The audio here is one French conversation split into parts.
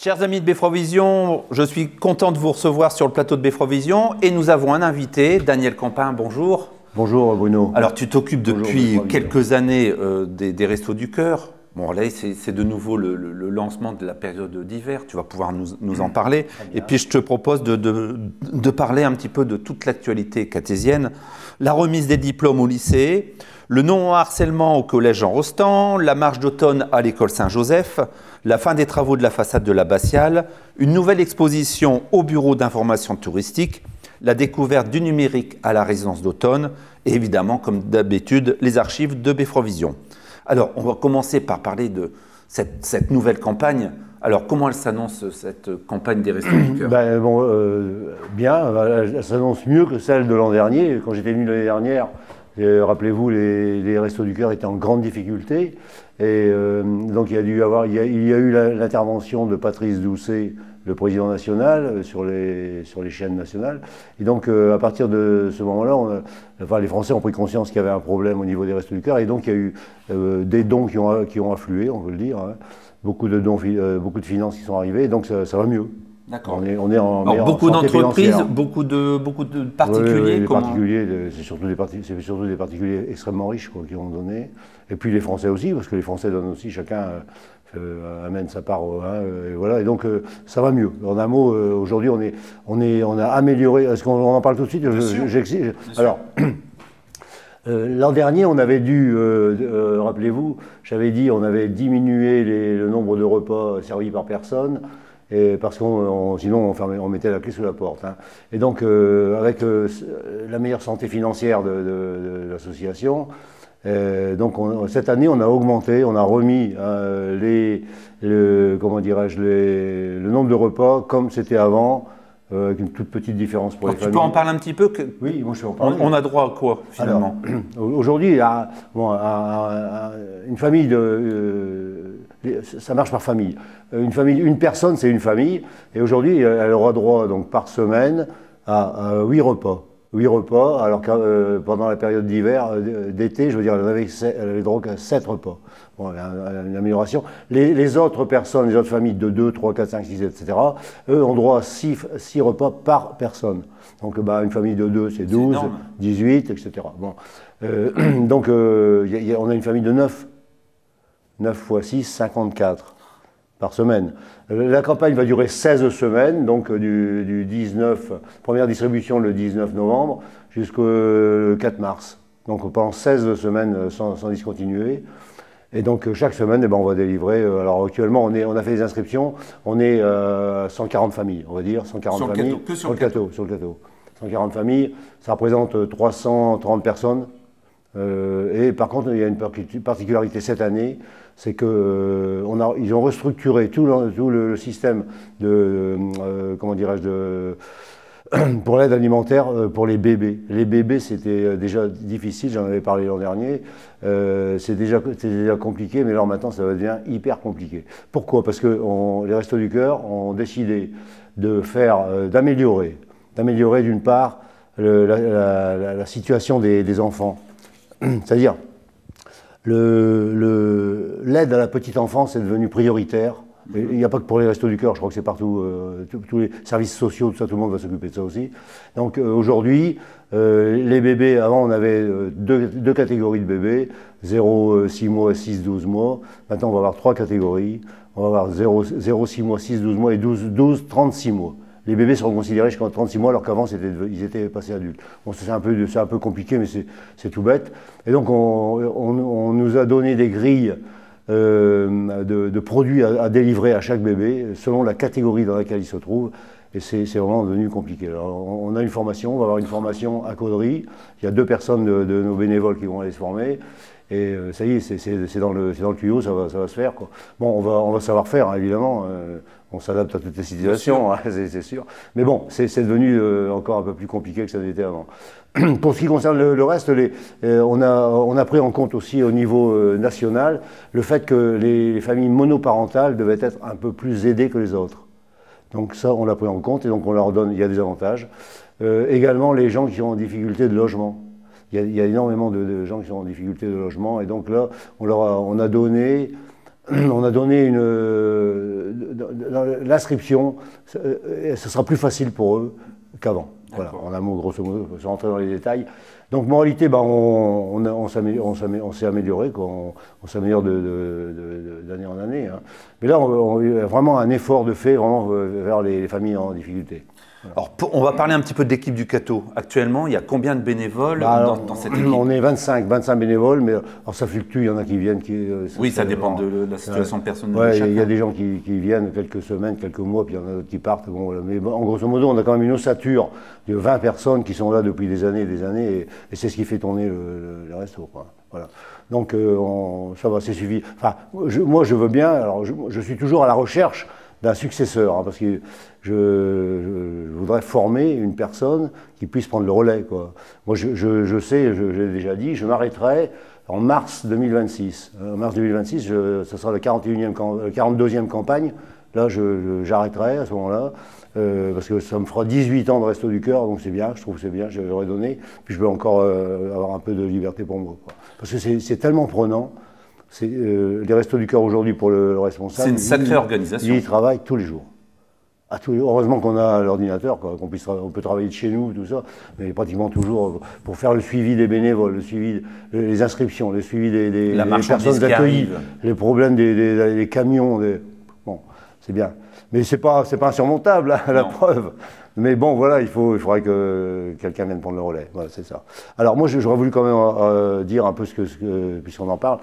Chers amis de Befrovision, je suis content de vous recevoir sur le plateau de Befrovision et nous avons un invité, Daniel Campin, bonjour. Bonjour Bruno. Alors tu t'occupes depuis quelques années des Restos du Cœur. Bon là c'est de nouveau le lancement de la période d'hiver, tu vas pouvoir nous en parler. Et puis je te propose de parler un petit peu de toute l'actualité cartésienne, la remise des diplômes au lycée, le non-harcèlement au collège Jean Rostand, la marche d'automne à l'école Saint-Joseph, la fin des travaux de la façade de l'abbatiale, une nouvelle exposition au bureau d'information touristique, la découverte du numérique à la résidence d'automne et évidemment, comme d'habitude, les archives de Befrovision. Alors, on va commencer par parler de cette nouvelle campagne. Alors, comment elle s'annonce, cette campagne des Restos du Cœur? Bien, elle s'annonce mieux que celle de l'an dernier. Quand j'étais venu l'année dernière, rappelez-vous, les Restos du Cœur étaient en grande difficulté. Et donc, il y a eu l'intervention de Patrice Doucet, le président national, sur les chaînes nationales. Et donc, à partir de ce moment-là, les Français ont pris conscience qu'il y avait un problème au niveau des Restos du Cœur. Et donc, il y a eu des dons qui ont afflué, on peut le dire. Hein. Beaucoup de dons, beaucoup de finances qui sont arrivées. Et donc, ça va mieux. D'accord. On est en meilleure beaucoup santé d'entreprises, financière. beaucoup de particuliers. Oui, les particuliers, c'est surtout des particuliers extrêmement riches qui ont donné. Et puis les Français aussi, parce que les Français donnent aussi, chacun amène sa part. Et voilà, et donc ça va mieux. En un mot, aujourd'hui, on a amélioré. Est-ce qu'on en parle tout de suite? J'exige. Alors. L'an dernier, on avait dû, rappelez-vous, j'avais dit, on avait diminué le nombre de repas servis par personne. Et parce que sinon on mettait la clé sous la porte. Hein. Et donc avec la meilleure santé financière de l'association, cette année on a augmenté, on a remis le nombre de repas comme c'était avant, avec une toute petite différence pour les familles. Tu peux en parler un petit peu Oui, moi je vais en parler. On a droit à quoi finalement? Aujourd'hui, une famille ça marche par famille. Une personne, c'est une famille. Et aujourd'hui, elle aura droit donc, par semaine à 8 repas. 8 repas, alors que pendant la période d'hiver, d'été, je veux dire, elle avait droit à 7 repas. Bon, une amélioration. Les autres personnes, les autres familles de 2, 3, 4, 5, 6, etc., eux ont droit à 6 repas par personne. Donc une famille de 2, c'est 12, 18, etc. Bon. Donc on a une famille de 9. 9 fois 6, 54 par semaine. La campagne va durer 16 semaines, donc du 19, première distribution le 19 novembre jusqu'au 4 mars. Donc pendant 16 semaines sans discontinuer. Et donc chaque semaine, on va délivrer. Alors actuellement, on a fait des inscriptions, on est 140 familles, on va dire, 140 familles. Sur le plateau. 140 familles, ça représente 330 personnes. Et par contre, il y a une particularité cette année, c'est qu'ils ont restructuré tout le système pour l'aide alimentaire pour les bébés. Les bébés, c'était déjà difficile, j'en avais parlé l'an dernier, c'était déjà compliqué, mais alors maintenant, ça devient hyper compliqué. Pourquoi? Parce que les Restos du Cœur ont décidé d'améliorer d'une part la situation des enfants. C'est-à-dire, l'aide à la petite enfance est devenue prioritaire. Il n'y a pas que pour les Restos du Cœur, je crois que c'est partout, tous les services sociaux, tout le monde va s'occuper de ça aussi. Donc aujourd'hui, les bébés, avant on avait deux catégories de bébés, 0, 6 mois, 6, 12 mois. Maintenant on va avoir 3 catégories. On va avoir 0, 6 mois, 6, 12 mois et 12, 36 mois. Les bébés seront considérés jusqu'à 36 mois alors qu'avant ils étaient passés adultes. Bon, c'est un peu compliqué mais c'est tout bête. Et donc on nous a donné des grilles de produits à délivrer à chaque bébé selon la catégorie dans laquelle il se trouve. Et c'est vraiment devenu compliqué. Alors, on a une formation, on va avoir une formation à Caudry. Il y a 2 personnes de nos bénévoles qui vont aller se former. Et ça y est, c'est dans le tuyau, ça va se faire. Quoi. Bon, on va savoir faire, hein, évidemment. On s'adapte à toutes les situations, hein, c'est sûr. Mais bon, c'est devenu encore un peu plus compliqué que ça n'était avant. Pour ce qui concerne le reste, on a pris en compte aussi au niveau national le fait que les familles monoparentales devaient être un peu plus aidées que les autres. Donc ça, on l'a pris en compte et donc on leur donne, il y a des avantages. Également, les gens qui sont en difficulté de logement. Il y a énormément de gens qui sont en difficulté de logement et donc là, on a donné on a donné l'inscription, ce sera plus facile pour eux qu'avant. Voilà, en un mot, grosso modo, sans rentrer dans les détails. Donc, moralité, ben, on s'est amélioré, quoi. On s'améliore d'année en année. Hein. Mais là, on a vraiment un effort de fait vraiment vers les familles en difficulté. Voilà. Alors, on va parler un petit peu de l'équipe du Cateau. Actuellement, il y a combien de bénévoles dans cette équipe? On est 25 bénévoles, mais alors ça fluctue, il y en a qui viennent. Oui, ça dépend de la situation personnelle. Ouais, il y a des gens qui viennent quelques semaines, quelques mois, puis il y en a d'autres qui partent. Bon, voilà. Mais en grosso modo, on a quand même une ossature de 20 personnes qui sont là depuis des années et des années, et c'est ce qui fait tourner le resto, quoi. Voilà. Donc, ça va, c'est suffit. Enfin, moi, je veux bien, alors je suis toujours à la recherche d'un successeur, hein, parce que je voudrais former une personne qui puisse prendre le relais, quoi. Moi, je sais, je l'ai déjà dit, je m'arrêterai en mars 2026. En mars 2026, ce sera la 42e campagne. Là, j'arrêterai à ce moment-là, parce que ça me fera 18 ans de Resto du Cœur, donc c'est bien, je trouve que c'est bien, je l'aurais donné. Puis je peux encore avoir un peu de liberté pour moi, quoi. Parce que c'est tellement prenant. Les Restos du Cœur aujourd'hui pour le responsable. C'est une sacrée organisation. Il travaille tous les jours. Heureusement qu'on a l'ordinateur, on peut travailler de chez nous, tout ça, mais pratiquement toujours pour faire le suivi des bénévoles, le suivi des inscriptions, le suivi des personnes accueillies, les problèmes des camions. Bon, c'est bien. Mais c'est pas insurmontable, hein, la preuve. Mais bon, voilà, il faudrait que quelqu'un vienne prendre le relais. Voilà, c'est ça. Alors moi, j'aurais voulu quand même dire un peu puisqu'on en parle.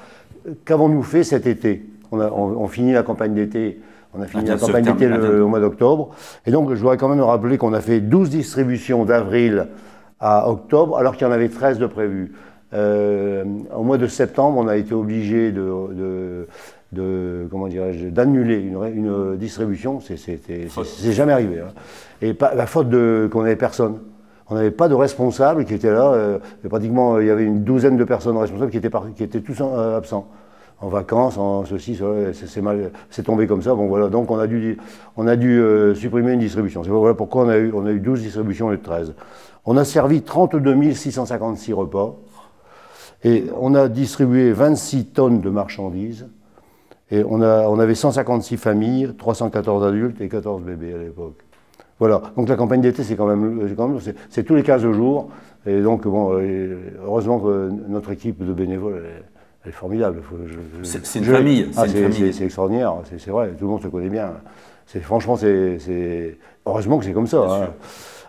Qu'avons-nous fait cet été? On finit la campagne d'été. On a fini la campagne d'été au mois d'octobre. Et donc, je voudrais quand même rappeler qu'on a fait 12 distributions d'avril à octobre, alors qu'il y en avait 13 de prévues. Au mois de septembre, on a été obligé d'annuler une distribution. C'est jamais arrivé. Hein. Et la faute qu'on n'avait personne. On n'avait pas de responsable qui était là. Pratiquement, il y avait une douzaine de personnes responsables qui étaient tous absents. En vacances, en ceci, c'est tombé comme ça. Bon voilà, donc on a dû supprimer une distribution. Voilà pourquoi on a eu 12 distributions au lieu de 13. On a servi 32 656 repas et on a distribué 26 tonnes de marchandises. Et on avait 156 familles, 314 adultes et 14 bébés à l'époque. Voilà, donc la campagne d'été, c'est tous les 15 jours. Et donc, bon, heureusement que notre équipe de bénévoles, elle est formidable. C'est une famille. C'est extraordinaire, c'est vrai, tout le monde se connaît bien. Franchement, heureusement que c'est comme ça. Hein.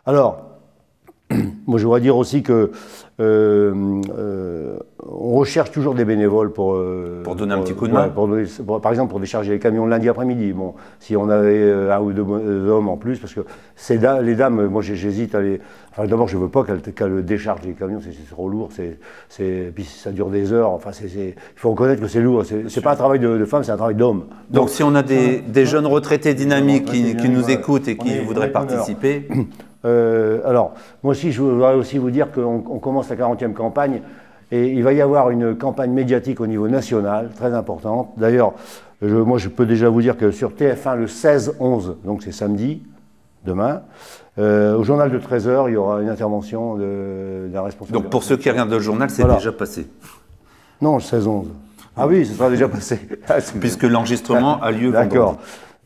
Alors, moi je voudrais dire aussi que on recherche toujours des bénévoles pour donner un petit coup de main. Par exemple, pour décharger les camions le lundi après-midi. Bon, si on avait un ou deux hommes en plus, parce que les dames, moi j'hésite à les. Enfin, d'abord, je ne veux pas qu'elles déchargent les camions, c'est trop lourd. Puis ça dure des heures. Enfin, il faut reconnaître que c'est lourd. C'est pas un travail de femme, c'est un travail d'homme. Donc, si on a des jeunes retraités dynamiques qui nous écoutent et qui voudraient participer. Alors, moi aussi, je voudrais aussi vous dire qu'on commence la 40e campagne et il va y avoir une campagne médiatique au niveau national, très importante. D'ailleurs, moi, je peux déjà vous dire que sur TF1, le 16-11, donc c'est samedi, demain, au journal de 13h, il y aura une intervention d'un responsable. Donc, pour ceux qui regardent le journal, c'est déjà passé? Non, le 16-11. Ah oui, ça sera déjà passé. Puisque l'enregistrement a lieu vendredi. D'accord.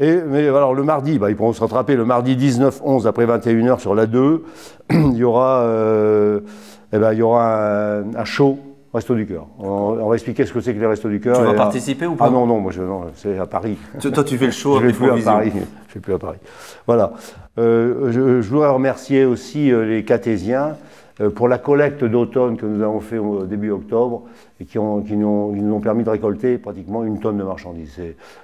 Mais alors le mardi, ils pourront se rattraper, le mardi 19-11 après 21h sur la 2, il y aura un show Resto du Cœur. On va expliquer ce que c'est que les Restos du Cœur. Tu vas participer ou pas? Ah non, non, c'est à Paris. Toi, tu fais le show. Je ne fais plus à Paris. Voilà. Je voudrais remercier aussi les Catésiens pour la collecte d'automne que nous avons fait au début octobre et qui nous ont permis de récolter pratiquement une tonne de marchandises.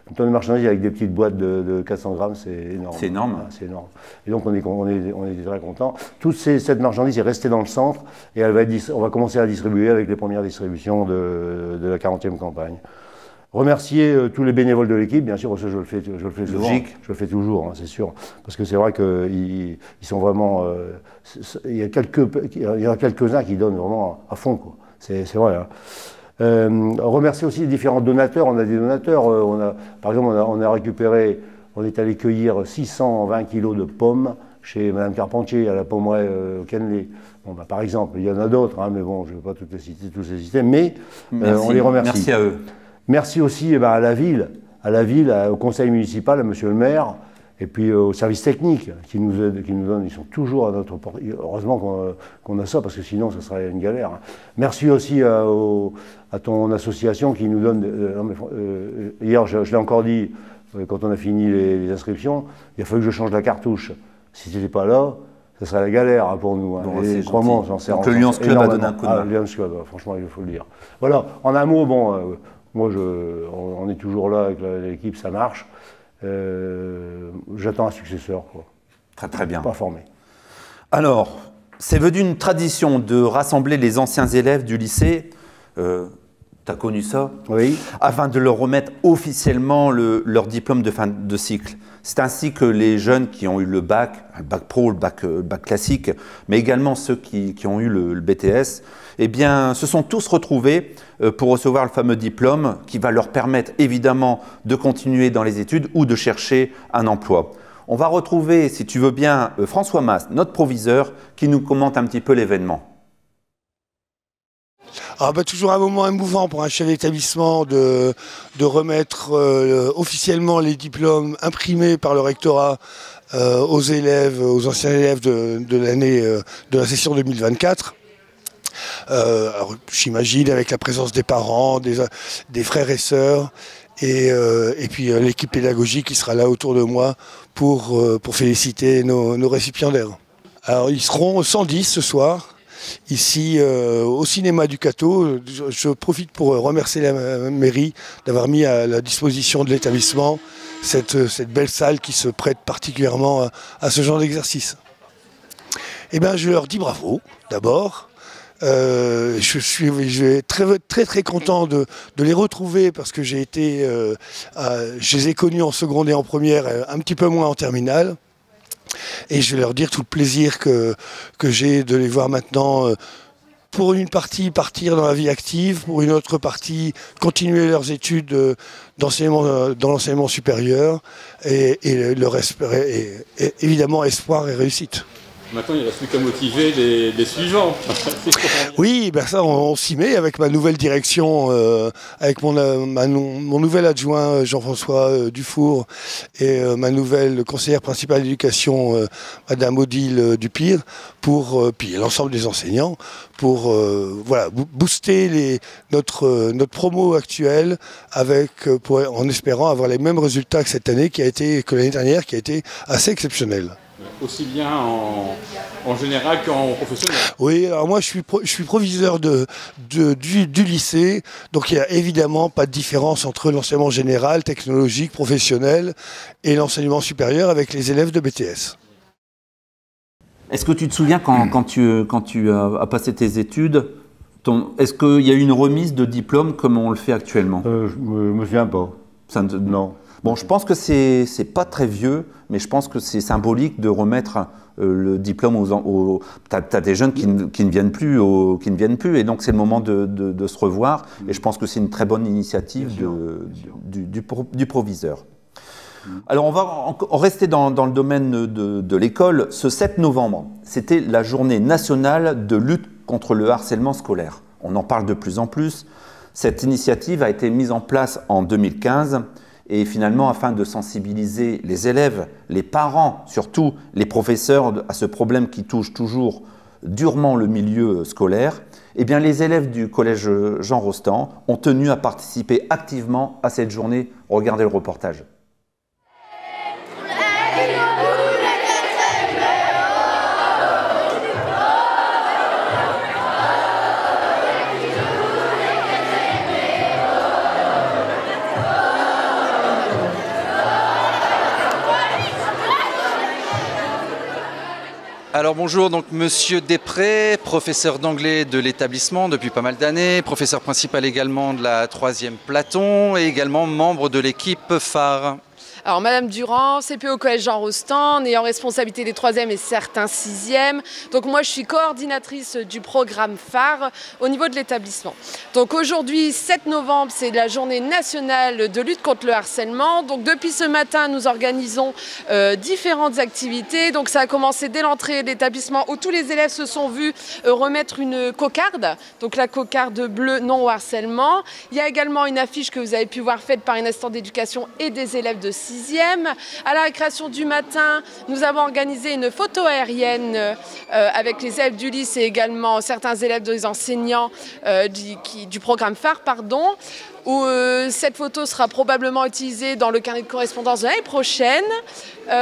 Une tonne de marchandises avec des petites boîtes de 400 grammes, c'est énorme. C'est énorme. C'est énorme. Et donc on est très contents. Toute cette marchandise est restée dans le centre et on va commencer à la distribuer avec les premières distributions de la 40e campagne. Remercier tous les bénévoles de l'équipe, bien sûr, parce que je le fais souvent. Logique. Je le fais toujours, hein, c'est sûr. Parce que c'est vrai qu'ils sont vraiment. Il y en a quelques-uns qui donnent vraiment à fond, quoi. C'est vrai. Hein. Remercier aussi les différents donateurs. On a des donateurs. Par exemple, on a récupéré, on est allé cueillir 620 kilos de pommes chez Mme Carpentier à la Pommeraye au Kenley. Bon, par exemple, il y en a d'autres, hein, mais bon, je ne vais pas tous les citer, mais on les remercie. Merci à eux. Merci aussi à la ville, au conseil municipal, à monsieur le maire, et puis au service technique qui nous aide, qui nous donne, ils sont toujours à notre portée. Heureusement qu'on a ça, parce que sinon ça serait une galère. Merci aussi à ton association qui nous donne... hier, je l'ai encore dit, quand on a fini les inscriptions, il a fallu que je change la cartouche. Si tu n'étais pas là, ça serait la galère pour nous. Bon, et crois-moi, j'en sais rien. Donc le Lions Club a donné un coup de main. Le Lions Club, franchement, il faut le dire. Voilà, en un mot, bon, moi, on est toujours là avec l'équipe, ça marche. J'attends un successeur, quoi. Très très bien. Pas formé. Alors, c'est devenu une tradition de rassembler les anciens élèves du lycée. Tu as connu ça? Oui. Afin de leur remettre officiellement leur diplôme de fin de cycle. C'est ainsi que les jeunes qui ont eu le bac pro, le bac classique, mais également ceux qui ont eu le BTS, eh bien, se sont tous retrouvés pour recevoir le fameux diplôme qui va leur permettre évidemment de continuer dans les études ou de chercher un emploi. On va retrouver, si tu veux bien, François Mas, notre proviseur, qui nous commente un petit peu l'événement. Toujours un moment émouvant pour un chef d'établissement de remettre officiellement les diplômes imprimés par le rectorat aux élèves, aux anciens élèves de l'année de la session 2024. J'imagine avec la présence des parents, des frères et sœurs, et puis l'équipe pédagogique qui sera là autour de moi pour féliciter nos récipiendaires. Alors ils seront 110 ce soir. Ici, au cinéma du Cateau, je profite pour remercier la mairie d'avoir mis à la disposition de l'établissement cette belle salle qui se prête particulièrement à ce genre d'exercice. Eh bien, je leur dis bravo, d'abord. Je suis très content de les retrouver parce que je les ai connus en seconde et en première, un petit peu moins en terminale. Et je vais leur dire tout le plaisir que j'ai de les voir maintenant, pour une partie partir dans la vie active, pour une autre partie continuer leurs études dans l'enseignement supérieur et évidemment espoir et réussite. Maintenant, il ne reste plus qu'à motiver les suivants. Oui, ça, on s'y met avec ma nouvelle direction, avec mon nouvel adjoint Jean-François Dufour et ma nouvelle conseillère principale d'éducation, Madame Odile Dupire, puis l'ensemble des enseignants, pour booster notre promo actuelle en espérant avoir les mêmes résultats que cette année que l'année dernière, qui a été assez exceptionnelle. Aussi bien en général qu'en professionnel. Oui, alors moi je suis proviseur du lycée, donc il n'y a évidemment pas de différence entre l'enseignement général, technologique, professionnel et l'enseignement supérieur avec les élèves de BTS. Est-ce que tu te souviens quand tu as passé tes études, est-ce qu'il y a eu une remise de diplôme comme on le fait actuellement? Je me souviens pas. Non. Bon, je pense que c'est pas très vieux, mais je pense que c'est symbolique de remettre le diplôme aux... T'as des jeunes qui ne viennent plus, et donc c'est le moment de se revoir. Et je pense que c'est une très bonne initiative du proviseur. Alors on va rester dans le domaine de l'école. Ce 7 novembre, c'était la journée nationale de lutte contre le harcèlement scolaire. On en parle de plus en plus. Cette initiative a été mise en place en 2015. Et finalement, afin de sensibiliser les élèves, les parents, surtout les professeurs à ce problème qui touche toujours durement le milieu scolaire, eh bien, les élèves du collège Jean Rostand ont tenu à participer activement à cette journée. Regardez le reportage. Alors bonjour, donc Monsieur Després, professeur d'anglais de l'établissement depuis pas mal d'années, professeur principal également de la 3e Platon et également membre de l'équipe phare. Alors Madame Durand, CPE au collège Jean Rostand, ayant responsabilité des 3e et certains 6e. Donc moi je suis coordinatrice du programme phare au niveau de l'établissement. Donc aujourd'hui 7 novembre c'est la journée nationale de lutte contre le harcèlement. Donc depuis ce matin nous organisons différentes activités. Donc ça a commencé dès l'entrée de l'établissement où tous les élèves se sont vus remettre une cocarde. Donc la cocarde bleue non au harcèlement. Il y a également une affiche que vous avez pu voir faite par une assistante d'éducation et des élèves de 6e. À la récréation du matin, nous avons organisé une photo aérienne avec les élèves du lycée et également certains élèves des enseignants du programme phare, où cette photo sera probablement utilisée dans le carnet de correspondance de l'année prochaine.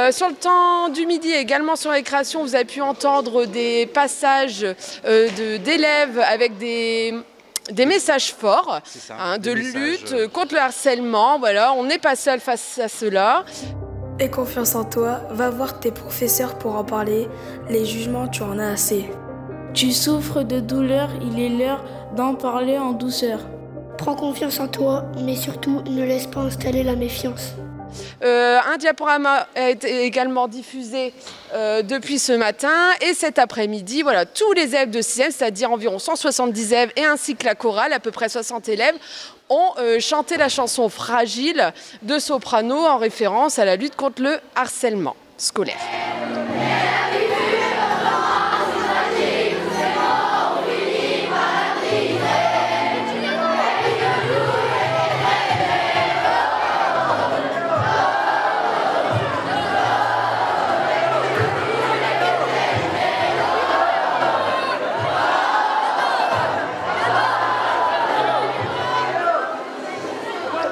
Sur le temps du midi, également sur la récréation, vous avez pu entendre des passages d'élèves avec des messages forts de lutte contre le harcèlement. Voilà, on n'est pas seul face à cela. Aie confiance en toi, va voir tes professeurs pour en parler. Les jugements, tu en as assez. Tu souffres de douleur, il est l'heure d'en parler en douceur. Prends confiance en toi, mais surtout ne laisse pas installer la méfiance. Un diaporama a été également diffusé depuis ce matin et cet après-midi, voilà, tous les élèves de 6e, c'est-à-dire environ 170 élèves et ainsi que la chorale, à peu près 60 élèves, ont chanté la chanson Fragile de Soprano en référence à la lutte contre le harcèlement scolaire.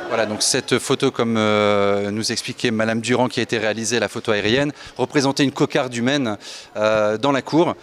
Voilà, donc cette photo, comme nous expliquait Madame Durand, qui a été réalisée, la photo aérienne, représentait une cocarde humaine dans la cour.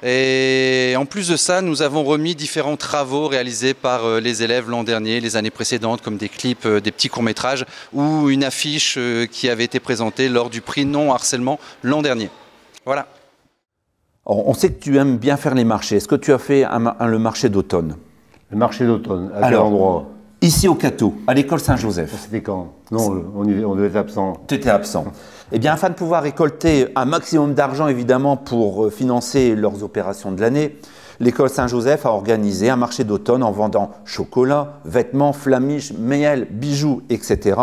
Et en plus de ça, nous avons remis différents travaux réalisés par les élèves l'an dernier, les années précédentes, comme des clips, des petits courts-métrages ou une affiche qui avait été présentée lors du prix non-harcèlement l'an dernier. Voilà. On sait que tu aimes bien faire les marchés. Est-ce que tu as fait le marché d'automne? Le marché d'automne, à quel endroit? Ici au Cateau, à l'école Saint-Joseph. C'était quand? Non, on devait être absent. Tu étais absent. Eh bien, afin de pouvoir récolter un maximum d'argent, évidemment, pour financer leurs opérations de l'année, l'école Saint-Joseph a organisé un marché d'automne en vendant chocolat, vêtements, flamiches, miel, bijoux, etc.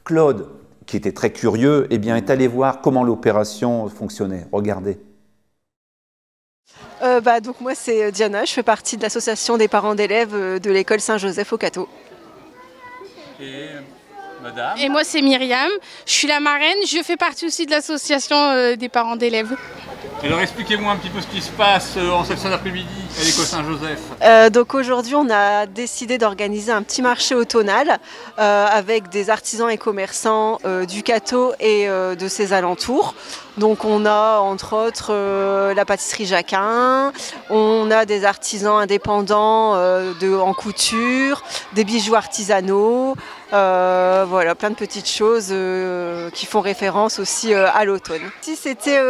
Claude, qui était très curieux, eh bien, est allé voir comment l'opération fonctionnait. Regardez. Donc moi c'est Diana, je fais partie de l'association des parents d'élèves de l'école Saint-Joseph au Cateau. Et madame? Et moi c'est Myriam, je suis la marraine, je fais partie aussi de l'association des parents d'élèves. Alors expliquez-moi un petit peu ce qui se passe en cette fin d'après-midi à l'école Saint-Joseph. Donc aujourd'hui on a décidé d'organiser un petit marché automnal avec des artisans et commerçants du Cateau et de ses alentours. Donc on a entre autres la pâtisserie Jacquin, on a des artisans indépendants en couture, des bijoux artisanaux, voilà, plein de petites choses qui font référence aussi à l'automne. Si c'était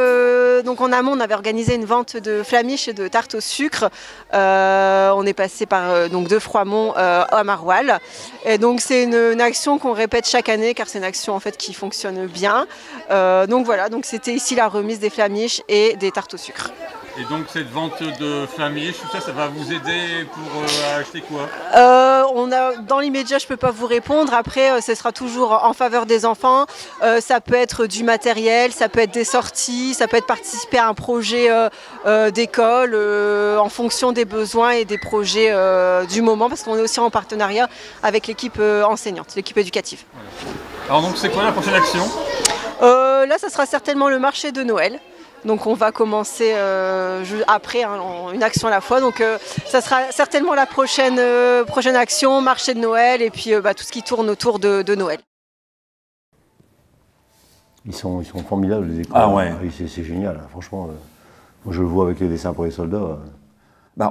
donc en amont, on avait organisé une vente de flamiches et de tartes au sucre. On est passé par donc de Froidmont à Maroilles. Et donc c'est une action qu'on répète chaque année car c'est une action en fait qui fonctionne bien. Donc voilà, donc c'était ici la remise des flamiches et des tartes au sucre. Et donc cette vente de flamiches, tout ça, ça va vous aider pour acheter quoi? Dans l'immédiat, je ne peux pas vous répondre. Après, ce sera toujours en faveur des enfants. Ça peut être du matériel, ça peut être des sorties, ça peut être participer à un projet d'école en fonction des besoins et des projets du moment, parce qu'on est aussi en partenariat avec l'équipe enseignante, l'équipe éducative. Voilà. Alors donc c'est quoi la prochaine action? Là, ça sera certainement le marché de Noël. Donc on va commencer après une action à la fois. Donc ça sera certainement la prochaine action, marché de Noël et puis tout ce qui tourne autour de Noël. Ils sont formidables les écoles. Ah ouais. C'est génial, franchement. Moi je le vois avec les dessins pour les soldats.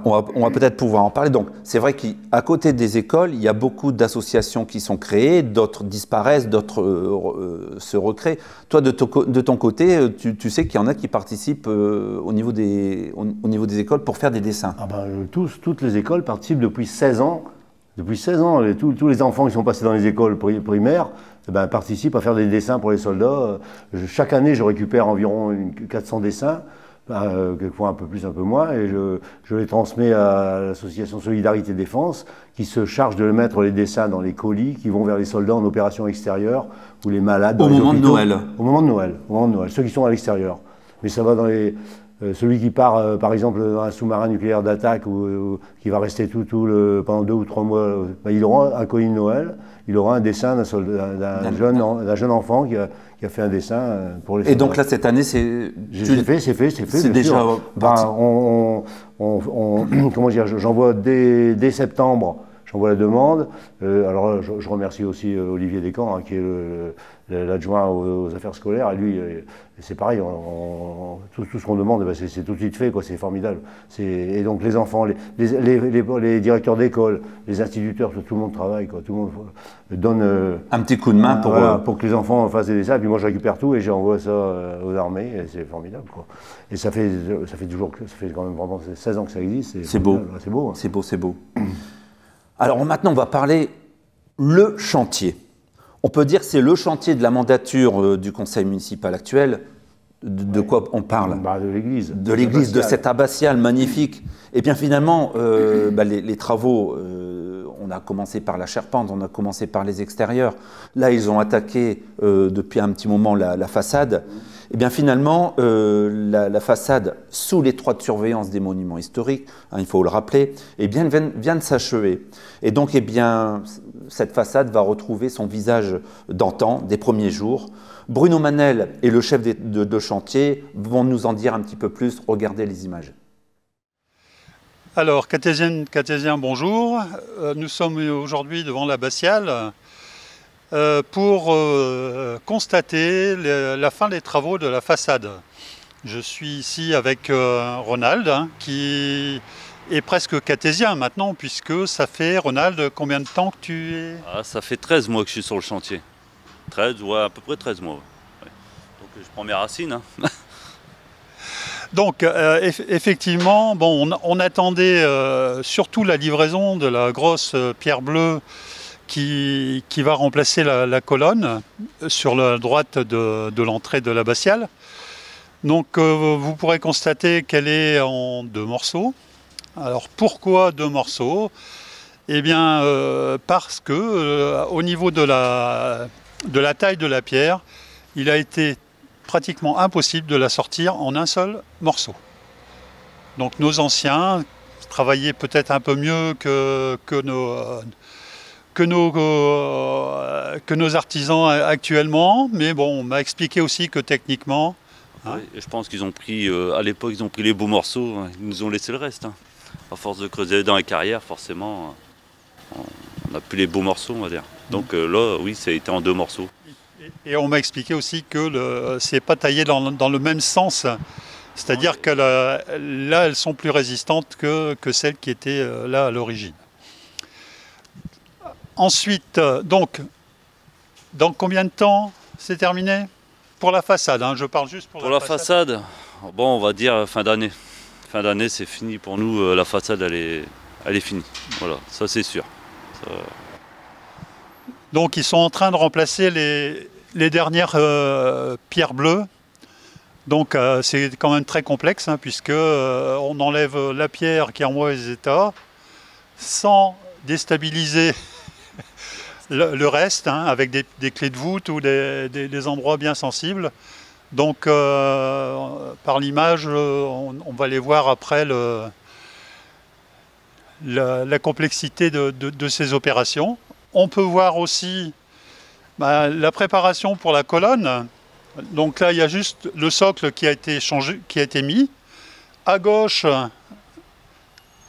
On va peut-être pouvoir en parler. Donc, c'est vrai qu'à côté des écoles, il y a beaucoup d'associations qui sont créées, d'autres disparaissent, d'autres se recréent. Toi, de ton côté, tu sais qu'il y en a qui participent au niveau des écoles pour faire des dessins. Toutes les écoles participent depuis 16 ans. Depuis 16 ans, tous les enfants qui sont passés dans les écoles primaires participent à faire des dessins pour les soldats. Chaque année, je récupère environ 400 dessins. Quelquefois un peu plus, un peu moins, et je les transmets à l'association Solidarité Défense qui se charge de mettre les dessins dans les colis qui vont vers les soldats en opération extérieure ou les malades. Au moment de Noël. Au moment de Noël, ceux qui sont à l'extérieur. Mais ça va dans les... celui qui part, par exemple, dans un sous-marin nucléaire d'attaque ou qui va rester pendant 2 ou 3 mois, il aura un colis de Noël, il aura un dessin d'un jeune enfant qui a fait un dessin pour les soldats. Et donc là, cette année, c'est fait. C'est déjà parti. Comment dire, j'envoie dès septembre, j'envoie la demande. Alors je remercie aussi Olivier Descamps, qui est l'adjoint aux affaires scolaires. Et lui, c'est pareil, tout ce qu'on demande, c'est tout de suite fait, c'est formidable. Et donc les enfants, les directeurs d'école, les instituteurs, tout le monde travaille, tout le monde donne un petit coup de main pour que les enfants fassent des dessins. Et puis moi, je récupère tout et j'envoie ça aux armées. Et c'est formidable, Et ça fait quand même vraiment 16 ans que ça existe. C'est beau. C'est beau. Hein. C'est beau. Alors maintenant, on va parler le chantier. On peut dire que c'est le chantier de la mandature du conseil municipal actuel. De quoi on parle? De l'église. De l'église, de cette abbatiale magnifique. Et bien finalement, les travaux, on a commencé par la charpente, on a commencé par les extérieurs. Là, ils ont attaqué depuis un petit moment la façade. Et bien finalement, la façade, sous l'étroite surveillance des monuments historiques, il faut le rappeler, vient de s'achever. Et donc, cette façade va retrouver son visage d'antan, des premiers jours. Bruno Manel et le chef de chantier vont nous en dire un petit peu plus. Regardez les images. Alors, Cartésiens, bonjour. Nous sommes aujourd'hui devant l'abbatiale pour constater la fin des travaux de la façade. Je suis ici avec Ronald, qui est presque cartésien maintenant, puisque ça fait, Ronald, combien de temps que tu es? Ça fait 13 mois que je suis sur le chantier. 13, ouais, à peu près 13 mois. Ouais. Donc je prends mes racines. Hein. Donc effectivement, on attendait surtout la livraison de la grosse pierre bleue qui va remplacer la colonne sur la droite de l'entrée de l'abbatiale. Donc vous pourrez constater qu'elle est en 2 morceaux. Alors pourquoi 2 morceaux? Eh bien parce que au niveau de la taille de la pierre, il a été pratiquement impossible de la sortir en un seul morceau. Donc nos anciens travaillaient peut-être un peu mieux que nos artisans actuellement, mais bon, on m'a expliqué aussi que techniquement... Hein, oui, je pense qu'ils ont pris, à l'époque, ils ont pris les beaux morceaux, ils nous ont laissé le reste. Hein. À force de creuser dans les carrières, forcément, on n'a plus les beaux morceaux, on va dire. Donc là, oui, ça a été en 2 morceaux. Et on m'a expliqué aussi que c'est pas taillé dans le même sens. C'est-à-dire que là, elles sont plus résistantes que celles qui étaient là à l'origine. Ensuite, donc, dans combien de temps c'est terminé? Pour la façade, hein, je parle juste pour la façade. Bon, on va dire fin d'année. Fin d'année, c'est fini pour nous. La façade, elle est finie. Voilà, ça c'est sûr. Ça... Donc, ils sont en train de remplacer les dernières pierres bleues Donc c'est quand même très complexe, hein, puisque on enlève la pierre qui est en mauvais état sans déstabiliser le reste, hein, avec des clés de voûte ou des endroits bien sensibles. Donc par l'image, on va aller voir après la complexité de ces opérations. On peut voir aussi la préparation pour la colonne. Donc là, il y a juste le socle qui a été changé, qui a été mis. À gauche,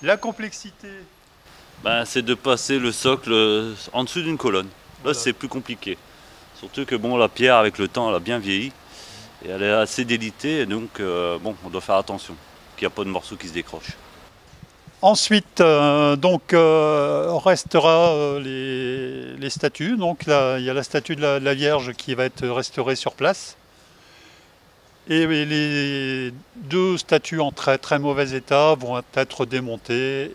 la complexité. C'est de passer le socle en dessous d'une colonne. Là, voilà. C'est plus compliqué. Surtout que bon, la pierre, avec le temps, elle a bien vieilli. Et elle est assez délitée, donc bon, on doit faire attention qu'il n'y a pas de morceaux qui se décrochent. Ensuite, restera les statues. Donc là, il y a la statue de la Vierge qui va être restaurée sur place. Et les deux statues en très très mauvais état vont être démontées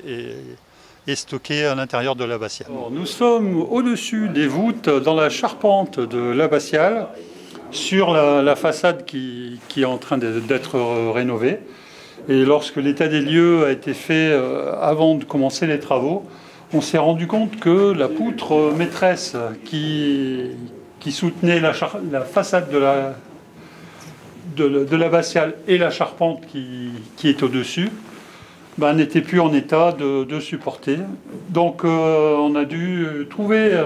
et stockées à l'intérieur de l'abbatiale. Nous sommes au-dessus des voûtes, dans la charpente de l'abbatiale, sur la façade qui est en train d'être rénovée. Et lorsque l'état des lieux a été fait avant de commencer les travaux, on s'est rendu compte que la poutre maîtresse qui soutenait la façade de l'abbatiale et la charpente qui est au-dessus n'était plus en état de supporter. Donc on a dû trouver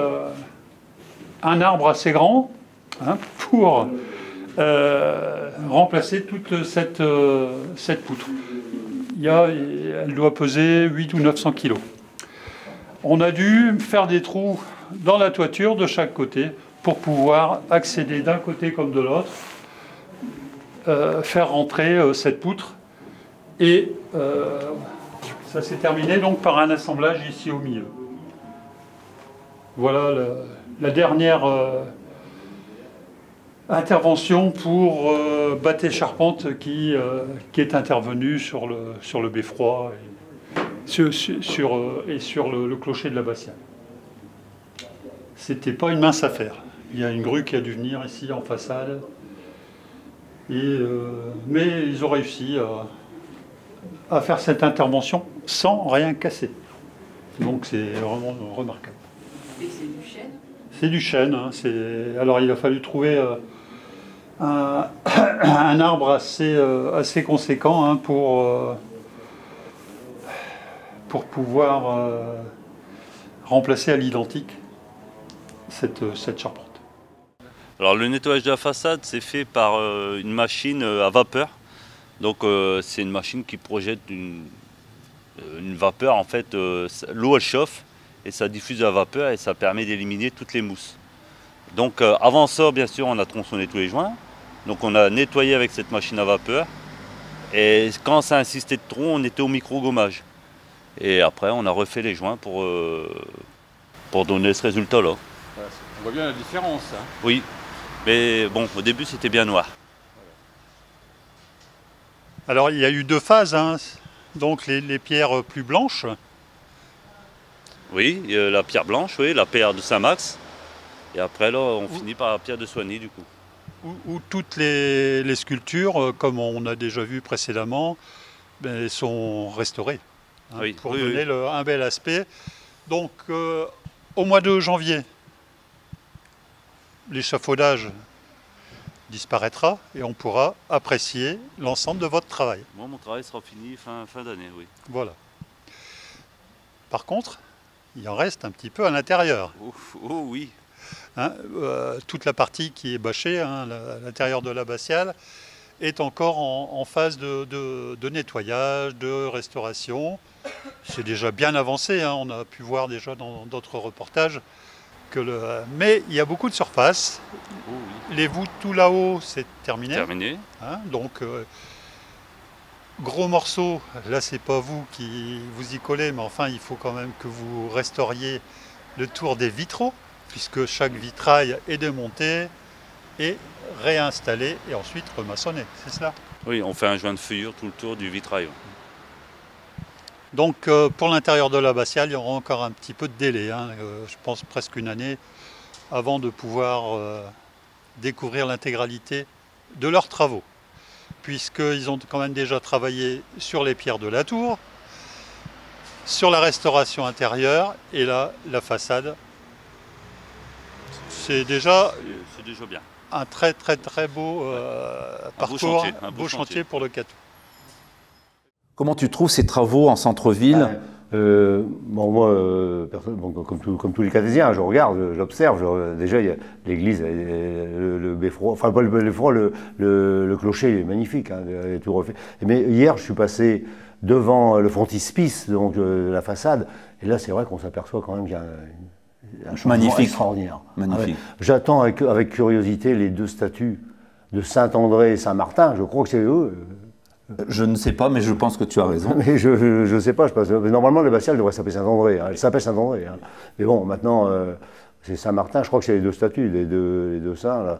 un arbre assez grand, hein, pour remplacer toute cette poutre. Elle doit peser 8 ou 900 kg. On a dû faire des trous dans la toiture de chaque côté pour pouvoir accéder d'un côté comme de l'autre, faire rentrer cette poutre. Et ça s'est terminé donc par un assemblage ici au milieu. Voilà la dernière intervention pour Bathé Charpente qui est intervenue sur le beffroi et sur le clocher de l'abbatiale. C'était pas une mince affaire. Il y a une grue qui a dû venir ici en façade. Mais ils ont réussi à faire cette intervention sans rien casser. Donc c'est vraiment remarquable. Et c'est du chêne ? C'est du chêne. Hein, alors il a fallu trouver un arbre assez conséquent, hein, pour pouvoir remplacer à l'identique cette charpente. Alors le nettoyage de la façade, c'est fait par une machine à vapeur. Donc c'est une machine qui projette une vapeur. En fait, l'eau elle chauffe et ça diffuse la vapeur et ça permet d'éliminer toutes les mousses. Donc avant ça, bien sûr, on a tronçonné tous les joints. Donc on a nettoyé avec cette machine à vapeur. Et quand ça insistait de trop, on était au micro-gommage. Et après, on a refait les joints pour donner ce résultat-là. On voit bien la différence. Hein. Oui, mais bon, au début, c'était bien noir. Alors, il y a eu deux phases, hein. Donc les pierres plus blanches. Oui, la pierre blanche, oui, la pierre de Saint-Max. Et après, là, on finit par la pierre de Soigny, du coup. Où toutes les sculptures, comme on a déjà vu précédemment, sont restaurées, hein, oui, pour donner un bel aspect. Donc, au mois de janvier, l'échafaudage disparaîtra et on pourra apprécier l'ensemble de votre travail. Moi, mon travail sera fini fin d'année, oui. Voilà. Par contre, il en reste un petit peu à l'intérieur. Oh oui. Hein, toute la partie qui est bâchée, hein, à l'intérieur de l'abbatiale, est encore en phase de nettoyage, de restauration. C'est déjà bien avancé, hein, on a pu voir déjà dans d'autres reportages. Mais il y a beaucoup de surface. Oh oui. Les voûtes tout là-haut, c'est terminé. Terminé. Hein, donc, gros morceau, là c'est pas vous qui vous y collez, mais enfin il faut quand même que vous restauriez le tour des vitraux, puisque chaque vitrail est démonté et réinstallé et ensuite remaçonné, c'est cela? Oui, on fait un joint de feuillure tout le tour du vitrail. Donc pour l'intérieur de l'abbatiale, il y aura encore un petit peu de délai, hein, je pense presque une année, avant de pouvoir découvrir l'intégralité de leurs travaux. puisqu'ils ont quand même déjà travaillé sur les pierres de la tour, sur la restauration intérieure, et là, la façade. C'est déjà bien. Un très beau parcours, un beau chantier pour le Cateau. Comment tu trouves ces travaux en centre-ville? Moi, comme tous les Cartésiens, je regarde, j'observe. Déjà, il y a l'église, le beffroi, enfin pas le beffroi, le clocher est magnifique, hein, tout refait. Mais hier, je suis passé devant le frontispice, donc la façade, et là, c'est vrai qu'on s'aperçoit quand même qu'il y a un changement extraordinaire. Magnifique. J'attends avec curiosité les deux statues de Saint-André et Saint-Martin. Je crois que c'est eux. Je ne sais pas, mais je pense que tu as raison. Mais je ne sais pas. Normalement, l'abbatiale devrait s'appeler Saint-André. Hein. Elle s'appelle Saint-André. Hein. Mais bon, maintenant, c'est Saint-Martin. Je crois que c'est les deux statues, les deux saints. Là.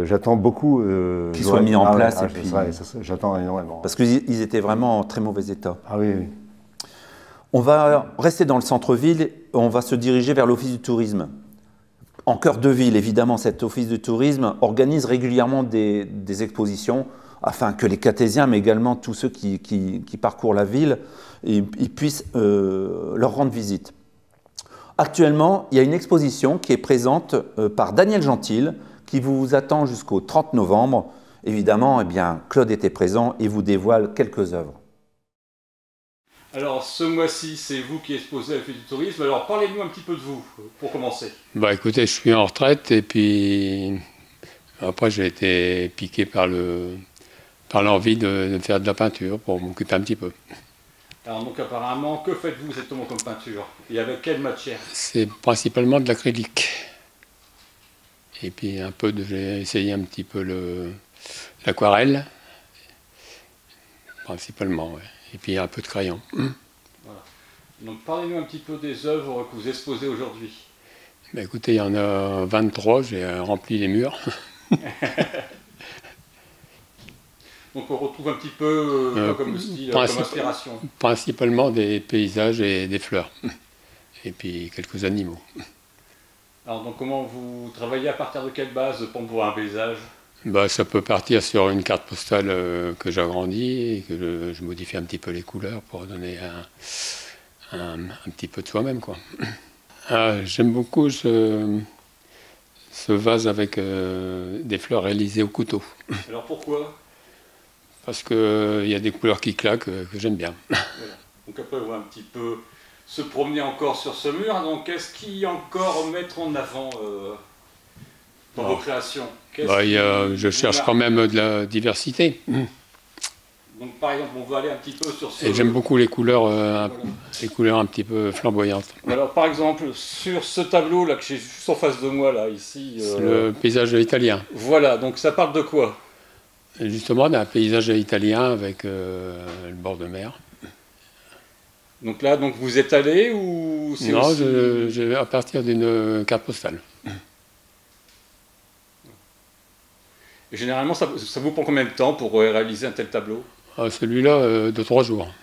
J'attends beaucoup. Qu'ils soient mis en place. J'attends énormément. Parce qu'ils étaient vraiment en très mauvais état. Ah oui, oui. On va rester dans le centre-ville. On va se diriger vers l'Office du tourisme. En cœur de ville, évidemment, cet Office du tourisme organise régulièrement des expositions afin que les Cartésiens, mais également tous ceux qui parcourent la ville, ils puissent leur rendre visite. Actuellement, il y a une exposition qui est présente par Daniel Gentil, qui vous attend jusqu'au 30 novembre. Évidemment, eh bien, Claude était présent et vous dévoile quelques œuvres. Alors, ce mois-ci, c'est vous qui exposez à l'Office du tourisme. Alors, parlez-nous un petit peu de vous, pour commencer. Bah, écoutez, je suis en retraite et puis après, j'ai été piqué par l'envie de faire de la peinture pour m'occuper un petit peu. Alors, donc, apparemment, que faites-vous exactement comme peinture? Et avec quelle matière? C'est principalement de l'acrylique. Et puis, j'ai essayé un petit peu l'aquarelle, principalement, ouais. Et puis un peu de crayon. Voilà. Donc parlez-nous un petit peu des œuvres que vous exposez aujourd'hui. Bah, écoutez, il y en a 23, j'ai rempli les murs. Donc on retrouve un petit peu comme style, comme inspiration. Principalement des paysages et des fleurs. Et puis quelques animaux. Alors donc comment vous travaillez, à partir de quelle base pour voir un paysage? Bah, ça peut partir sur une carte postale que j'agrandis et que je modifie un petit peu les couleurs pour donner un petit peu de soi-même, quoi. J'aime beaucoup ce vase avec des fleurs réalisées au couteau. Alors pourquoi? Parce qu'il y a des couleurs qui claquent que j'aime bien. Voilà. Donc après on va un petit peu se promener encore sur ce mur. Donc qu'est-ce qui encore mettre en avant dans vos créations? Je cherche quand même de la diversité. Donc par exemple, on va aller un petit peu sur ce... Et j'aime beaucoup les couleurs un petit peu flamboyantes. Alors par exemple, sur ce tableau là que j'ai juste en face de moi, là, ici... C'est le paysage italien. Voilà, donc ça parle de quoi? Justement d'un paysage italien avec le bord de mer. Donc là, vous êtes allé ou... Non, je vais à partir d'une carte postale. Et généralement, ça vous prend combien de temps pour réaliser un tel tableau? Celui-là, 2-3 jours.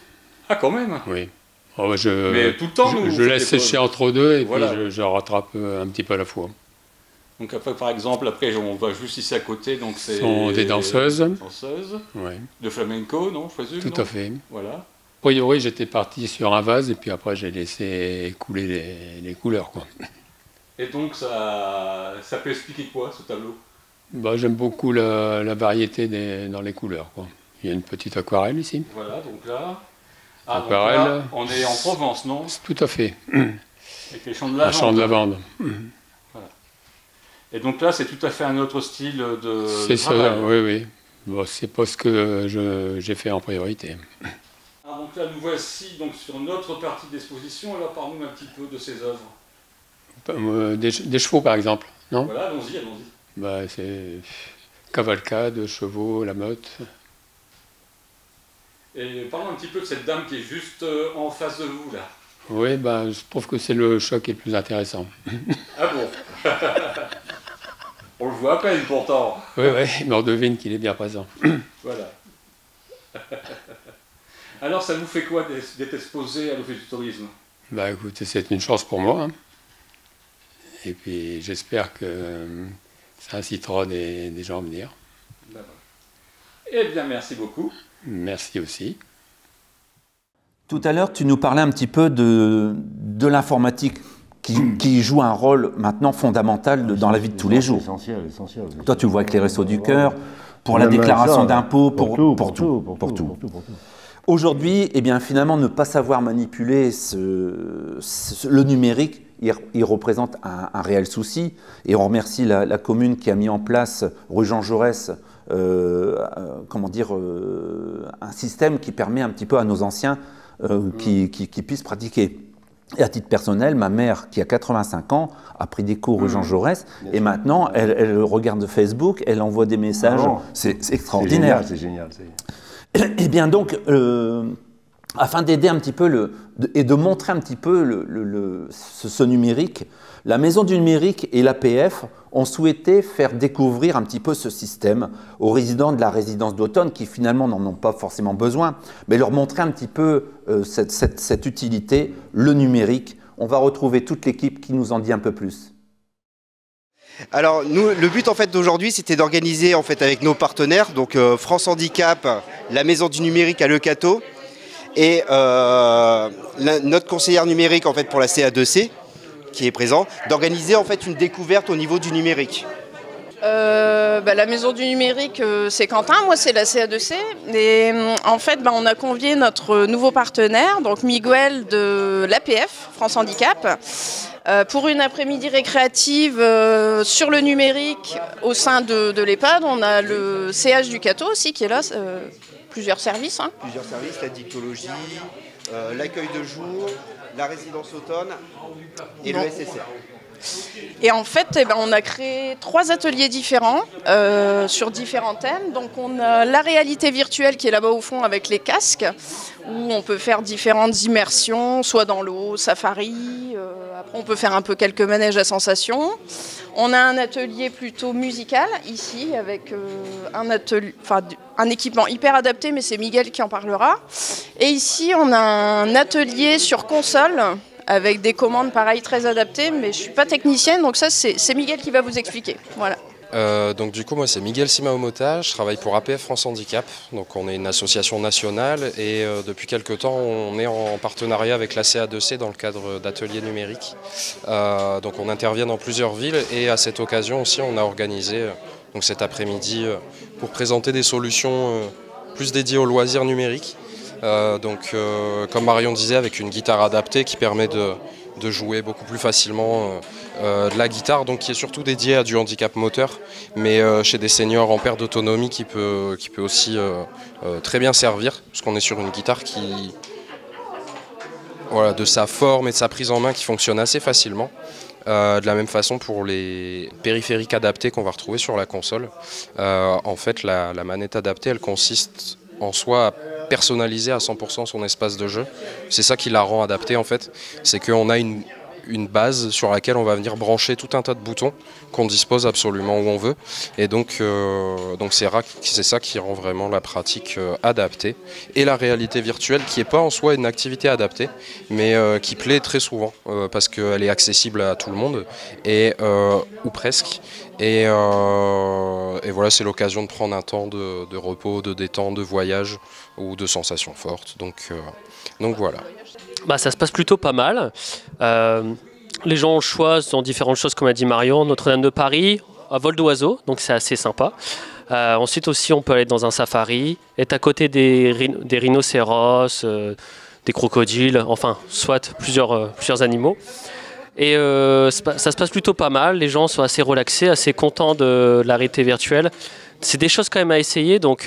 Ah, quand même? Oui. Mais tout le temps, je laisse sécher entre deux et voilà. Puis je rattrape un petit peu à la fois. Donc après, par exemple, on va juste ici à côté. Donc ce sont des danseuses. Oui. De flamenco, non? Tout à fait. Voilà. A priori, j'étais parti sur un vase et puis après, j'ai laissé couler les couleurs, quoi. Et donc, ça peut expliquer quoi, ce tableau? J'aime beaucoup la variété dans les couleurs, quoi. Il y a une petite aquarelle ici. Voilà, donc là... aquarelle. Donc là, on est en Provence, non? Tout à fait. Avec les champs de lavande. Un champ de lavande. Voilà. Et donc là, c'est tout à fait un autre style de c'est travail. Ça, oui. C'est pas ce que j'ai fait en priorité. Alors donc là, nous voici donc, sur notre partie d'exposition. Alors, parle-nous un petit peu de ces œuvres. Des chevaux, par exemple, non? Voilà, allons-y. C'est cavalcade, chevaux, la meute. Et parlons un petit peu de cette dame qui est juste en face de vous, là. Oui, je trouve que c'est le choc qui est le plus intéressant. Ah bon? On le voit à peine, pourtant. Oui, mais on devine qu'il est bien présent. Voilà. Alors, ça vous fait quoi d'être exposé à l'Office du tourisme? Écoutez, c'est une chance pour moi. Hein. Et puis, j'espère que ça incitera des gens à venir. Eh bien, merci beaucoup. Merci aussi. Tout à l'heure, tu nous parlais un petit peu de l'informatique qui joue un rôle maintenant fondamental dans la vie de tous les jours. Essentiel. Toi, tu le vois avec les Restos du Cœur, pour la déclaration d'impôts, pour tout. Aujourd'hui, eh bien, finalement, ne pas savoir manipuler le numérique, il représente un réel souci. Et on remercie la commune qui a mis en place, rue Jean Jaurès, un système qui permet un petit peu à nos anciens qui puissent pratiquer. Et à titre personnel, ma mère, qui a 85 ans, a pris des cours rue Jean Jaurès, et maintenant, elle regarde Facebook, elle envoie des messages. C'est extraordinaire. C'est génial. Et bien donc, afin d'aider un petit peu et de montrer un petit peu ce numérique, la Maison du Numérique et l'APF ont souhaité faire découvrir un petit peu ce système aux résidents de la résidence d'automne qui finalement n'en ont pas forcément besoin, mais leur montrer un petit peu cette utilité, le numérique. On va retrouver toute l'équipe qui nous en dit un peu plus. Alors nous, le but en fait d'aujourd'hui, c'était d'organiser en fait avec nos partenaires, donc France Handicap, la Maison du Numérique à Leucateau et notre conseillère numérique en fait pour la CA2C qui est présent, d'organiser en fait une découverte au niveau du numérique. La Maison du Numérique, c'est Quentin, moi c'est la CA2C. Et en fait, on a convié notre nouveau partenaire, donc Miguel de l'APF, France Handicap, pour une après-midi récréative sur le numérique au sein de l'EHPAD. On a le CH du Cateau aussi qui est là, plusieurs services. Plusieurs services, la dictologie, l'accueil de jour, la résidence automne et le SSR. Et en fait, on a créé 3 ateliers différents sur différents thèmes. Donc on a la réalité virtuelle qui est là-bas au fond avec les casques, où on peut faire différentes immersions, soit dans l'eau, safari, après on peut faire un peu quelques manèges à sensations. On a un atelier plutôt musical ici avec un équipement hyper adapté, mais c'est Miguel qui en parlera. Et ici on a un atelier sur console, avec des commandes pareil très adaptées, mais je ne suis pas technicienne, donc ça c'est Miguel qui va vous expliquer. Voilà. Donc du coup moi c'est Miguel Simaomota, je travaille pour APF France Handicap, donc on est une association nationale et depuis quelques temps on est en partenariat avec la CA2C dans le cadre d'ateliers numériques. Donc on intervient dans plusieurs villes et à cette occasion aussi on a organisé donc cet après-midi pour présenter des solutions plus dédiées aux loisirs numériques. Comme Marion disait, avec une guitare adaptée qui permet de jouer beaucoup plus facilement de la guitare, donc qui est surtout dédiée à du handicap moteur, mais chez des seniors en perte d'autonomie qui peut aussi très bien servir, parce qu'on est sur une guitare qui, voilà, de sa forme et de sa prise en main qui fonctionne assez facilement. De la même façon pour les périphériques adaptés qu'on va retrouver sur la console. En fait, la manette adaptée, elle consiste en soi à personnaliser à 100% son espace de jeu. C'est ça qui la rend adaptée en fait. C'est qu'on a une base sur laquelle on va venir brancher tout un tas de boutons qu'on dispose absolument où on veut. Et donc c'est ça qui rend vraiment la pratique adaptée. Et la réalité virtuelle qui n'est pas en soi une activité adaptée, mais qui plaît très souvent parce qu'elle est accessible à tout le monde, ou presque. Et voilà, c'est l'occasion de prendre un temps de repos, de détente, de voyage ou de sensations fortes. Donc voilà. Ça se passe plutôt pas mal. Les gens ont le choix dans différentes choses, comme a dit Marion. Notre-Dame de Paris, à vol d'oiseau, donc c'est assez sympa. Ensuite aussi, on peut aller dans un safari, être à côté des rhinocéros, des crocodiles, enfin, soit plusieurs animaux. Et ça se passe plutôt pas mal, les gens sont assez relaxés, assez contents de la réalité virtuelle. C'est des choses quand même à essayer, donc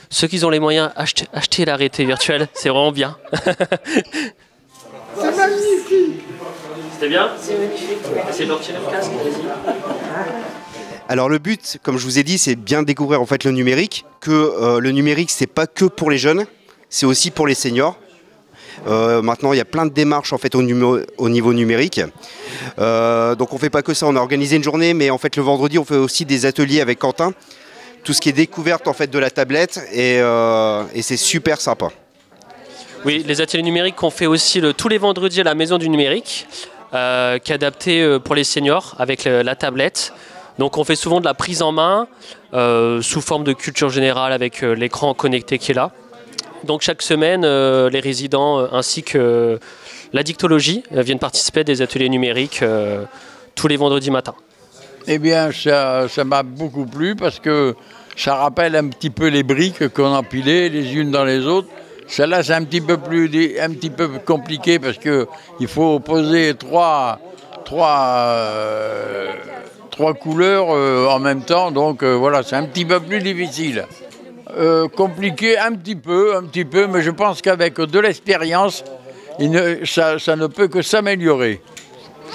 ceux qui ont les moyens, achetez la réalité virtuelle, c'est vraiment bien. C'est magnifique. C'était bien? C'est magnifique. Essayez de retirer le casque, vas-y. Alors le but, comme je vous ai dit, c'est bien découvrir en fait le numérique, que le numérique c'est pas que pour les jeunes, c'est aussi pour les seniors. Maintenant, il y a plein de démarches en fait, au niveau numérique. Donc on ne fait pas que ça, on a organisé une journée, mais en fait le vendredi on fait aussi des ateliers avec Quentin. Tout ce qui est découverte en fait, de la tablette et c'est super sympa. Oui, les ateliers numériques qu'on fait aussi tous les vendredis à la Maison du Numérique, qui est adapté pour les seniors avec la tablette. Donc on fait souvent de la prise en main sous forme de culture générale avec l'écran connecté qui est là. Donc chaque semaine, les résidents ainsi que la dictologie viennent participer à des ateliers numériques tous les vendredis matins. Eh bien, ça m'a beaucoup plu parce que ça rappelle un petit peu les briques qu'on empilait les unes dans les autres. Celle-là, c'est un petit peu compliqué parce qu'il faut poser trois couleurs en même temps. Donc voilà, c'est un petit peu plus difficile. Compliqué un petit peu, mais je pense qu'avec de l'expérience, ça ne peut que s'améliorer.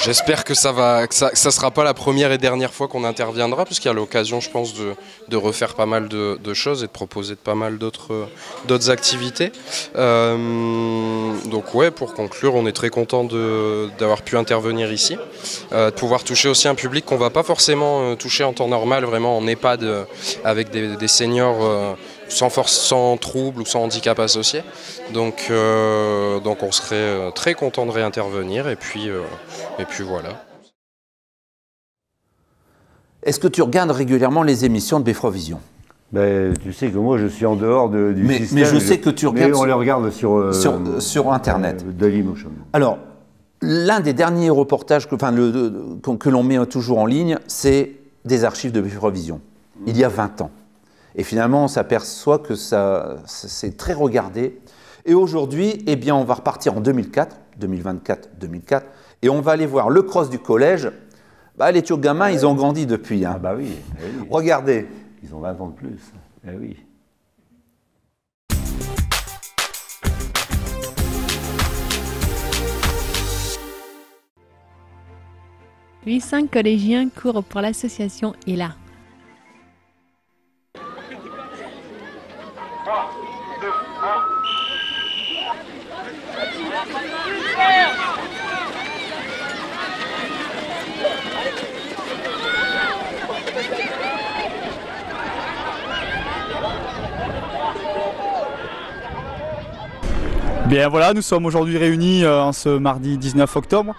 J'espère que ça sera pas la première et dernière fois qu'on interviendra, puisqu'il y a l'occasion, je pense, de refaire pas mal de choses et de proposer pas mal d'autres activités. Donc ouais, pour conclure, on est très content d'avoir pu intervenir ici, de pouvoir toucher aussi un public qu'on va pas forcément toucher en temps normal, vraiment en EHPAD, avec des seniors sans trouble ou sans handicap associé. Donc on serait très content de réintervenir et puis voilà. Est-ce que tu regardes régulièrement les émissions de Beffrovision? Ben, tu sais que moi je suis en dehors du système. Mais je sais que tu regardes. Mais on les regarde sur Internet. Dailymotion. Alors, l'un des derniers reportages que l'on met toujours en ligne, c'est des archives de Beffrovision, il y a 20 ans. Et finalement, on s'aperçoit que c'est très regardé. Et aujourd'hui, eh bien, on va repartir en 2024, et on va aller voir le cross du collège. Bah, les gamins, ils ont grandi depuis. Hein. Ah bah oui, oui. Regardez. Ils ont 20 ans de plus. Eh oui. Oui, 5 collégiens courent pour l'association ELA. Bien voilà, nous sommes aujourd'hui réunis en ce mardi 19 octobre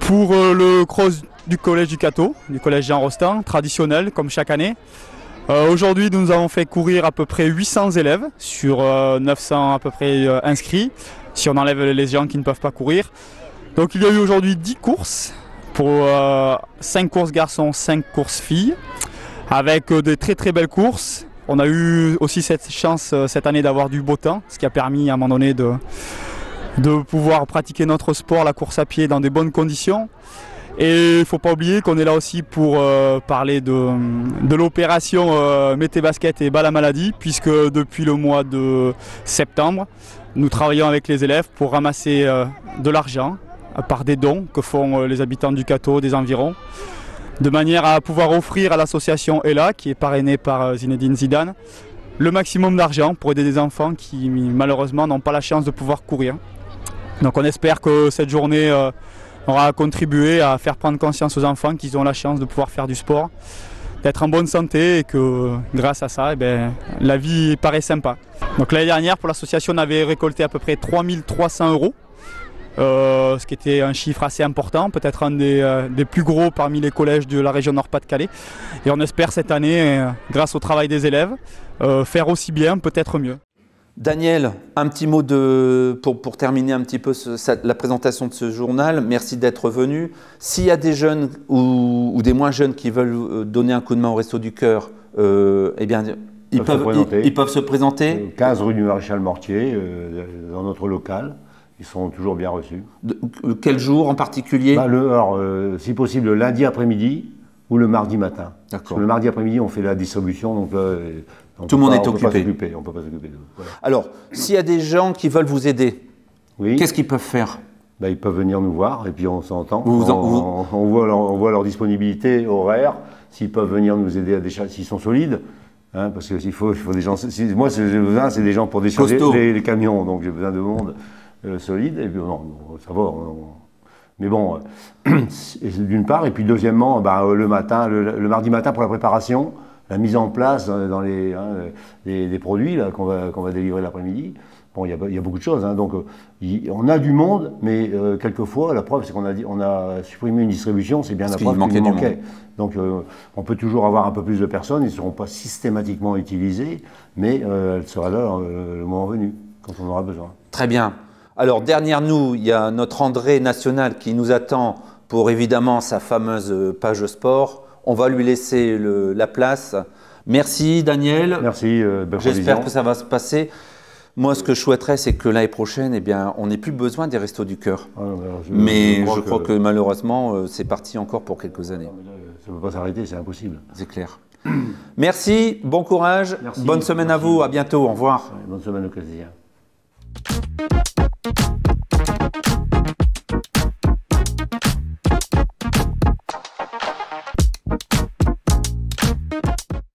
pour le cross du collège du Cateau, du collège Jean Rostand, traditionnel comme chaque année. Aujourd'hui nous avons fait courir à peu près 800 élèves sur 900 à peu près inscrits, si on enlève les gens qui ne peuvent pas courir. Donc il y a eu aujourd'hui 10 courses, pour 5 courses garçons, 5 courses filles, avec des très belles courses. On a eu aussi cette chance cette année d'avoir du beau temps, ce qui a permis à un moment donné de pouvoir pratiquer notre sport, la course à pied, dans des bonnes conditions. Et il ne faut pas oublier qu'on est là aussi pour parler de l'opération Mété Basket et Bas la Maladie, puisque depuis le mois de septembre, nous travaillons avec les élèves pour ramasser de l'argent par des dons que font les habitants du Cateau, des environs, de manière à pouvoir offrir à l'association ELA, qui est parrainée par Zinedine Zidane, le maximum d'argent pour aider des enfants qui malheureusement n'ont pas la chance de pouvoir courir. Donc on espère que cette journée aura contribué à faire prendre conscience aux enfants qu'ils ont la chance de pouvoir faire du sport, d'être en bonne santé et que grâce à ça, la vie paraît sympa. Donc l'année dernière, pour l'association, on avait récolté à peu près 3300 €. Ce qui était un chiffre assez important, peut-être un des plus gros parmi les collèges de la région Nord-Pas-de-Calais. Et on espère cette année, grâce au travail des élèves, faire aussi bien, peut-être mieux. Daniel, un petit mot pour terminer un petit peu la présentation de ce journal. Merci d'être venu. S'il y a des jeunes ou des moins jeunes qui veulent donner un coup de main au Resto du Cœur, eh bien, ils peuvent se présenter. 15 rue du Maréchal Mortier, dans notre local. Ils sont toujours bien reçus. Quel jour en particulier? Si possible, le lundi après-midi ou le mardi matin. Parce que le mardi après-midi, on fait la distribution, donc là, tout le monde est occupé. On ne peut pas s'occuper d'eux. Voilà. Alors, s'il y a des gens qui veulent vous aider, qu'est-ce qu'ils peuvent faire? Ils peuvent venir nous voir et puis on s'entend. On voit leur disponibilité horaire, s'ils peuvent venir nous aider s'ils sont solides. Hein, parce qu'il faut des gens. Moi, j'ai besoin, c'est des gens pour décharger les camions, donc j'ai besoin de monde. Solide, et puis ça va. Mais bon, d'une part, et puis deuxièmement, le matin, le mardi matin pour la préparation, la mise en place dans des produits qu'on va délivrer l'après-midi. Bon, il y a beaucoup de choses, hein, donc on a du monde, mais quelquefois, la preuve, c'est qu'on a supprimé une distribution, c'est bien la preuve qu'il manquait. Donc on peut toujours avoir un peu plus de personnes, ils ne seront pas systématiquement utilisés, mais elle sera là le moment venu, quand on aura besoin. Très bien. Alors, derrière nous, il y a notre André National qui nous attend pour évidemment sa fameuse page sport. On va lui laisser la place. Merci Daniel. Merci. J'espère que ça va se passer. Moi, ce que je souhaiterais, c'est que l'année prochaine, eh bien, on n'ait plus besoin des Restos du Cœur. Mais je crois que malheureusement, c'est parti encore pour quelques années. Ça ne peut pas s'arrêter, c'est impossible. C'est clair. Merci, bon courage, bonne semaine à vous, à bientôt, au revoir. Bonne semaine au quotidien.